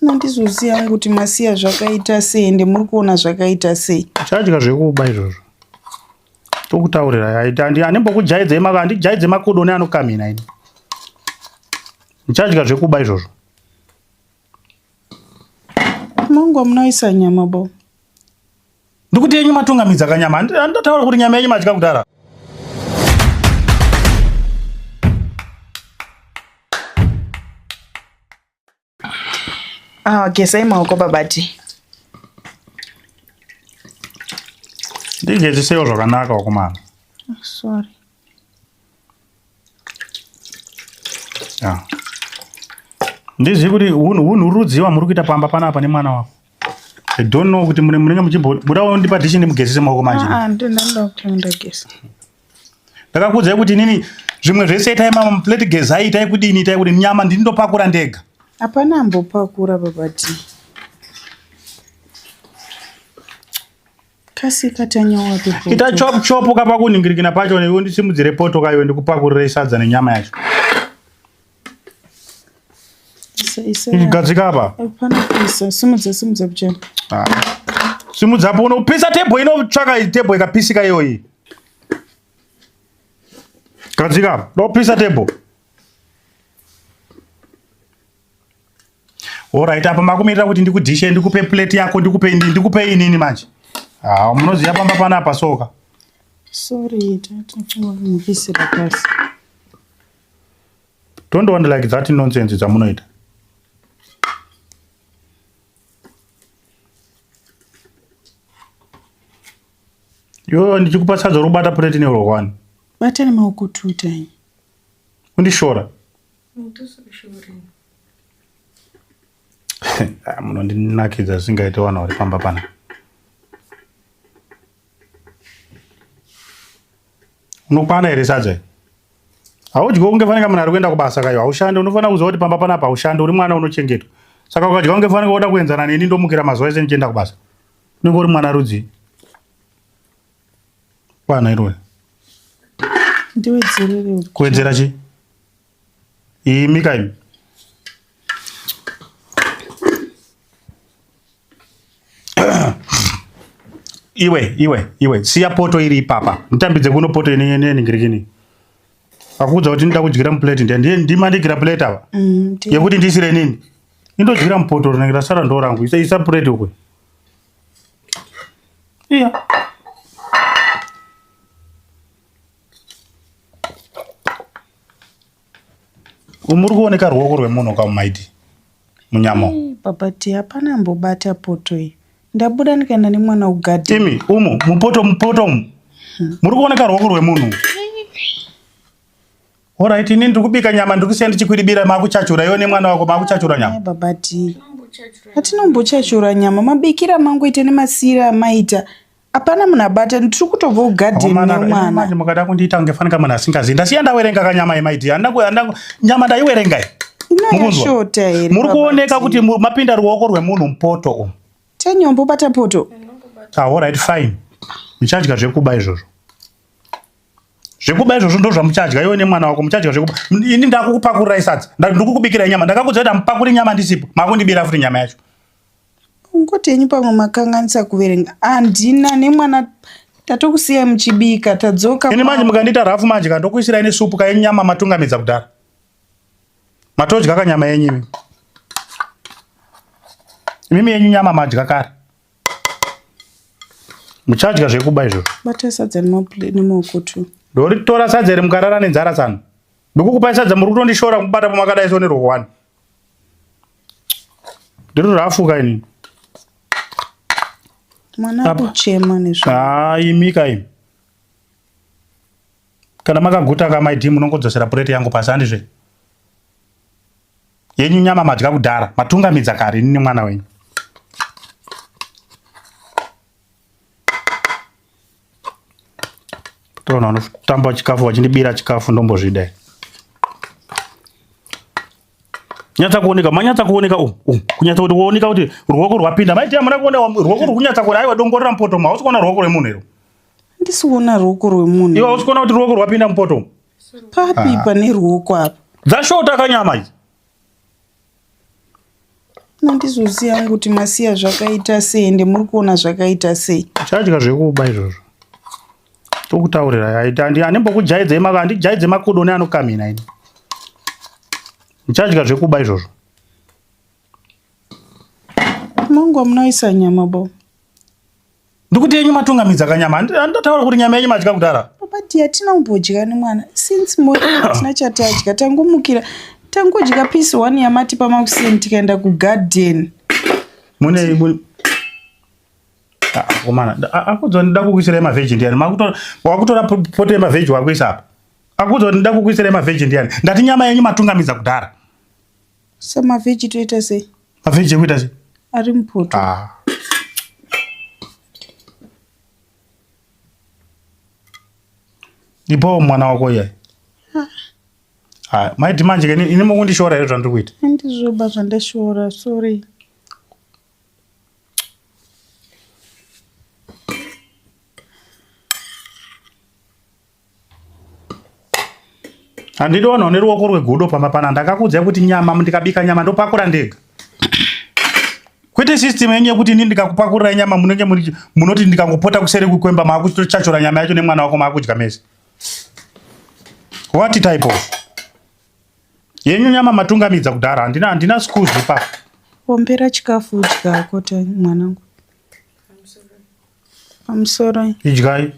Nandizoziva yangu kuti masiya zvakaita sei ende muri kuona zvakaita sei. Chadya zvekuba izvozvo. Tokutaurira aita andimbokujaidza ndijaidze makodo neanokamina ini. Chadya zvekuba izvozvo. Mungu munoisa nyama bo. Ndikuti yenyu matungamidza kanyama. Andotaura kuti nyama yenyu madya kudara. Gesai maoko babati. Ndigezesewo zvakanaka wakomana. Sorry. Ndizivi kuti hunhu rudziwa muri kuita pamba panapa nemwana wako. I don't know kuti munenge muchibudawo ndipa dishi ndimugezese maoko manje. Ndinoda kutenda gesa. Ndakakuudzai kuti nini zvimwe zvese itai mama plate gezai itai kudini itai kuti nyama ndinondopakura ndega. Hapana ambopakura babati. Kasi katanyawa pepo. Ita chop kapa kuningirikina pacho newe ndisimudzire poto kayo ndikupakurira sadza nenyama yacho. Igadzika apa? Hapana pisa, simudza kuchena. Simudza po unopisa table inotsvaka table ikapisika iyoyi. Gadzika apa? Ndopisa table. Alright, apa makumirira kuti ndikudishe ndikupe plate yako ndikupe inini manje. Munoziva pamba panapa soka. Sorry, tatomupisira pasi. Don't want like that nonsense dzamunoita. Yo ndichikupa sadza robata plate nerwani. Bata nemaoko tutai. Undishora. Munondinakidza singaite wana uri pamba pana. Unokwana here sadza? Haudyi ungefanira munhu ari kuenda kubasa kayo haushande unofanira kuziva kuti pamba panapa haushande uri mwana unochengetwa. Saka ukadya ungefanira kuoda kuenzana neni ndomukira mazuva ese ndichienda kubasa. Unenge uri mwana rudzi. Kwana irwe. Ndiwedzerere. Kuwedzera chi? Mika imi. Iwe siya poto iri ipapa. Nditambidze kuno poto ineningirikini. Akuudza kuti ndida kudyira muplate ndimandigira plate apa. Yekuti ndisire nini? Indodyira mupoto rinenge sara ndo rangu. Isa plate ukwe. Iya. Muri kuoneka ruoko rwemunhu kamumaiti munyama. Babati hapana ambobata poto iyi. Ndabuda ndikaenda nemwana kugadhi. Imi mupoto umu. Muri kuoneka ruoko rwemunhu. Alright, ini ndikubika nyama ndikusiya ndichikwiribira makuchachura iwe nemwana wako makuchachura nyama. Babati. Hatinombochachura nyama mabikira mangu ite nemasira maita. Hapana munhu abata ndiri kutobva kugadhi nemwana. Manje mukada kundiita ungefanika munhu asingazivi. Ndasiya ndawerenga kanyama yemaiti. Nyama ndaiwerenga. Inoyashota here. Muri kuoneka kuti mapinda ruoko rwemunhu mupoto umu. Tenyombo bata poto. Alright, fine. Muchadya zvekuba izvozvo. Zvekuba izvozvo ndo zvamuchadya iwe nemwana wako muchadya zvekuba. Ini ndakukupakurira sadza. Ndikukubikira nyama. Ndakakuudza kuti mupakuri nyama ndisipo. Makundibira futi nyama yacho. Ungoti henyu pamwe makanganisa kuverenga. Handina nemwana tatokusiya muchibika tadzoka. Ini manje mukandiita rafu manje kandokuisira ine supu kainyama matungamidza kudhara. Matodya kanyama yenyu. Mimi yenyu nyama madya kare. Muchadya zvekuba izvozvo. Bata sadza nemaoko tu. Ndoritora sadza iri mukarara nenzara tsano. Ndikukupai sadza muri kutondishora kubata pamakadai so nerwani. Ndiri rafuka ini. Mwana kuchema nezvo. Mika imi. Kana makaguta kamaiti munongodzosera plate yangu pasi handizve. Yenyu nyama madya kudhara. Matungamidza kare ini nemwana wenyu. Tona unotamba chikafu wachinibira chikafu ndombozvidai. Nyatsa kuoneka kunyatsa kuti kuoneka kuti ruoko rwapinda maiti amuna kuona ruoko rwunyatsa kuona aiwa dongorera mupoto ma usikuona ruoko rwemunhu ero. Ndisiona ruoko rwemunhu. Iwe usikuona kuti ruoko rwapinda mupoto. Papi pane ruoko apa. Dzashota kanyama idzi. Nandizoziva yangu kuti masiya zvakaita sei ende muri kuona zvakaita sei. Chadya zvekuba izvozvo. Tokutaurira aita andimbokujaidze jaidze makodo neanokamina ini. Chadya zvekuba izvozvo. Mungu amunoisa nyama bo. Ndikuti yenyu matungamidza kanyama. Andotaura kuti nyama yenyu madya kudara. Papa dia tinombodya nemwana. Since mori tina chatadya tangomukira. Tangodya piece 1 yamati pamakuseni tikaenda kugarden. Mune komana akudzo ndida kukuisira maveji ndiani wakutora poto yemaveji wakuisa apa akudzo ndida kukuisira maveji ndiani ndati nyama yenyu matungamidza kudhara samaveji toita sei maveji ekuita sei ari mupoto ipo mwana wako iye maiti manje ini mukundishora here zvandiri kuita handizoba zvandashora sorry handidi wanhu neruoko rwegodo pamba pana ndakakudzai kuti nyama ndikabika nyama ndopakura ndega kwete system yenyu yekuti ini ndikakupakurira nyama munenge munoti ndikangopota kuseri kukwemba maakuchachora nyama yacho nemwana wako maakudya mese. What type of yenyu nyama matungamidza kudhara handina skuzi pa ombera chikafu udya kota mwanangu pamusoro idyai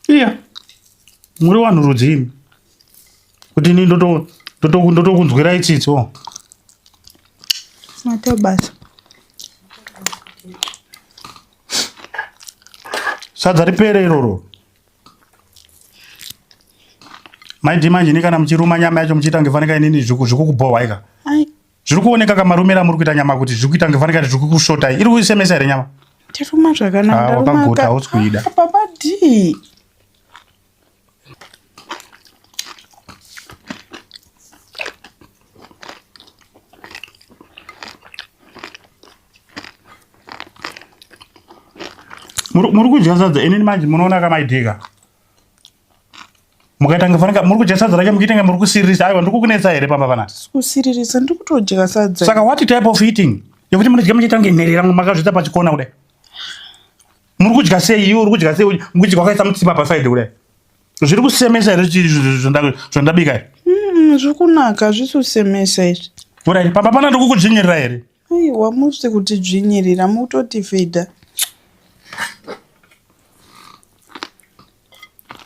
iya muri wanhu rudzimi kuti ini ndotokunzwirai tsitso matobasa sadza ripere iroro maiti manje ni kana muchiruma nyama yacho muchiita ngefanika inini zvikukubohwa ika zviri kuoneka kamarumira muri kuita nyama kuti zviri kuita ngefanika zviri kukushotai iri kuisemesa here nyama tiruma zvakanaka wakagota hausi kuida papa d muri kudya sadza inini manje munoona kamaidhika mukaita ngefanika muri kudya sadza racho muchiita muri kusiririsa aiwa ndiri kukunetsa here pamba panapa kusiririsa ndiri kutodya sadza saka what type of eating yekuti munodya muchiita ngenherera makazvita pachikona kudai muri kudya sei iwe uri kudya sei mukudya wakaisa mutsipa pasaidi kudai zviri kusemesa here zvandabika here zviri kunaka hazvisi kusemesa izvi urai pamba pana ndiri kukudzvinyirira here aiwa musi kuti dzvinyirira mutoti fedha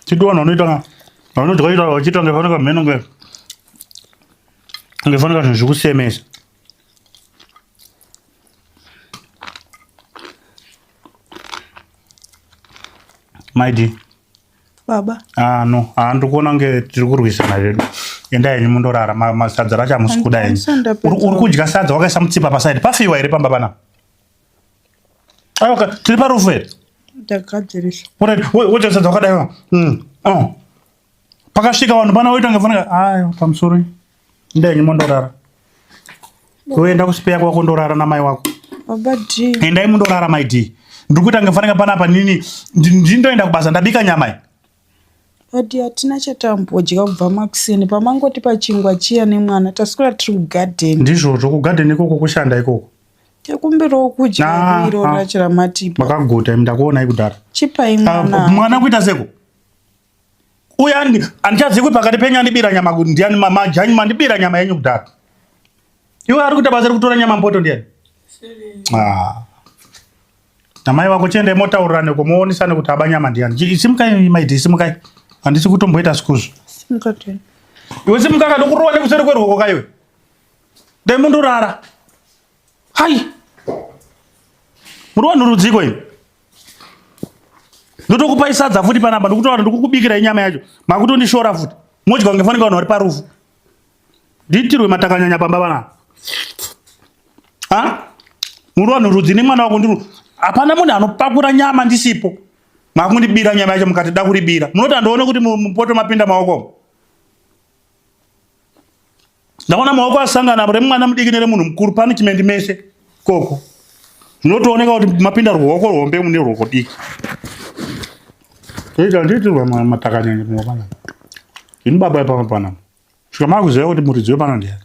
chiti wanhu vanodya vachiita ngefanika mheno ngefanika zvinhu zvikusemesa maidi baba no handiri kuona nge tiri kurwisana zvedu endai henyu mundorara masadza racho hamusi kuda henyu uri kudya sadza wakaisa mutsipa pasaidi pafiwa here pamba panapa aiwa tiri parufu here ndagadzirisa wodya sadza wakadaiwa pakasvika vanhu pana woita ngefanika aiwa pamusoro endai henyu mundorara kuenda kusipeya kwako ndorara namai wako baba d endai mundorara maidi ndiri kuita ngefanika panapa nini ndindoenda kubasa ndabika nyama adi hatina chatambodya kubva makuseni pamangoti pachingwa chiya nemwana taswera tiri kugarden ndizvozvo kugarden ikoko kushanda ikoko tekumbirawo kudya iro racho ramatipa makagota ndakuonai kudhara chipai mwana kuita seko uye handichazikwi pakati penyu andibira nyama kuti ndiani majanyu mandibira nyama yenyu kudhara iwe ari kuita basa rekutora nyama mpoto ndiani namai vako chiendai motaurirane komuonesane kuti aba nyama ndiani simukai maidi simukai handisi kutomboita sikuzvo iwe simuka kada kurova nekuseri kwerwoko kaiwe dai mundorara hai muri wanhu rudziko ini ndotokupai sadza futi panapa ndikutaura ndikukubikirai nyama yacho makutondishora futi modya ngefanika vanhu vari parufu ndiitirwe matakanyanya pamba panapa muri wanhu rudzi nemwana wako ndiru hapana munhu anopakura nyama ndisipo makundibira nyama yacho mukati da kuribira munoti handione kuti mupoto mapinda maoko ndaona maoko asangana remwana mudiki neremunhu mukuru panichmendi mese koko zvinotooneka kuti mapinda ruoko rwombe mune ruoko diki ita ndiitirwa matakanyanya pamwe panapa ini baba ipapa panapa Kusvika makuziva kuti muridzi wepano ndiani.